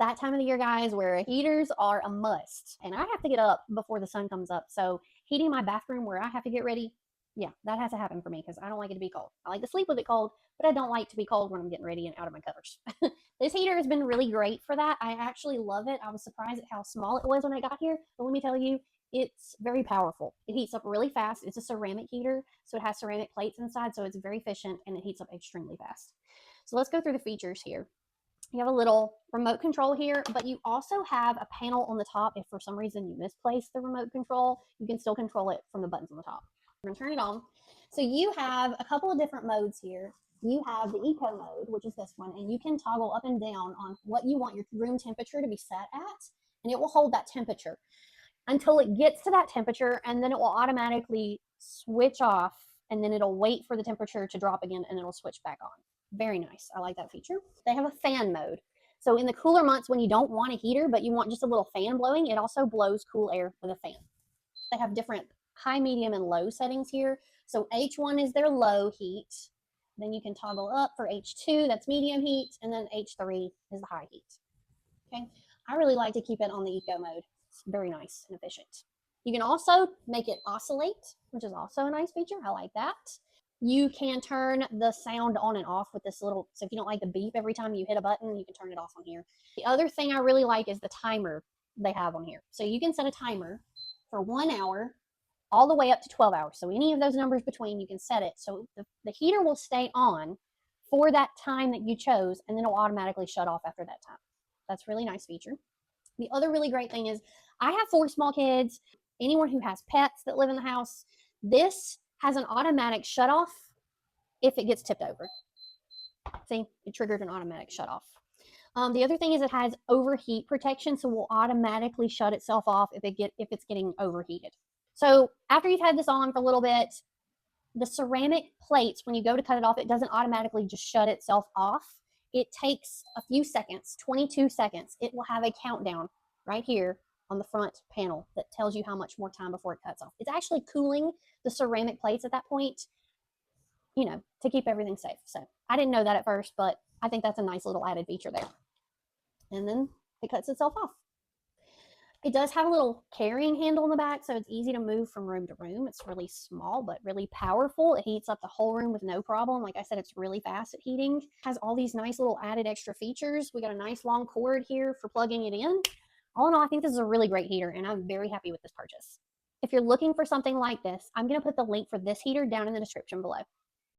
that time of the year, guys, where heaters are a must. And I have to get up before the sun comes up. So heating my bathroom where I have to get ready, yeah, that has to happen for me because I don't like it to be cold. I like to sleep with it cold, but I don't like to be cold when I'm getting ready and out of my covers. This heater has been really great for that. I actually love it. I was surprised at how small it was when I got here, but let me tell you, it's very powerful. It heats up really fast. It's a ceramic heater, so it has ceramic plates inside, so it's very efficient and it heats up extremely fast. So let's go through the features here. You have a little remote control here, but you also have a panel on the top. If for some reason you misplaced the remote control, you can still control it from the buttons on the top. We're gonna turn it on. So you have a couple of different modes here. You have the eco mode, which is this one, and you can toggle up and down on what you want your room temperature to be set at, and it will hold that temperature until it gets to that temperature, and then it will automatically switch off, and then it'll wait for the temperature to drop again, and it'll switch back on. Very nice. I like that feature. They have a fan mode. So in the cooler months when you don't want a heater, but you want just a little fan blowing, it also blows cool air with a fan. They have different high, medium, and low settings here. So H1 is their low heat. Then you can toggle up for H2, that's medium heat, and then H3 is the high heat. Okay, I really like to keep it on the eco mode. It's very nice and efficient. You can also make it oscillate, which is also a nice feature. I like that. You can turn the sound on and off with this little, so if you don't like the beep every time you hit a button, you can turn it off on here. The other thing I really like is the timer they have on here. So you can set a timer for 1 hour all the way up to 12 hours. So any of those numbers between, you can set it. So the heater will stay on for that time that you chose, and then it'll automatically shut off after that time. That's a really nice feature. The other really great thing is I have 4 small kids. Anyone who has pets that live in the house, this has an automatic shut off if it gets tipped over. See, it triggered an automatic shut off. The other thing is it has overheat protection, so it will automatically shut itself off if it's getting overheated. So after you've had this on for a little bit, the ceramic plates, when you go to cut it off, it doesn't automatically just shut itself off. It takes a few seconds, 22 seconds. It will have a countdown right here on the front panel that tells you how much more time before it cuts off. It's actually cooling the ceramic plates at that point, you know, to keep everything safe. So I didn't know that at first, but I think that's a nice little added feature there. And then it cuts itself off. It does have a little carrying handle in the back, so it's easy to move from room to room. It's really small, but really powerful. It heats up the whole room with no problem. Like I said, it's really fast at heating. It has all these nice little added extra features. We got a nice long cord here for plugging it in. All in all, I think this is a really great heater, and I'm very happy with this purchase. If you're looking for something like this, I'm going to put the link for this heater down in the description below.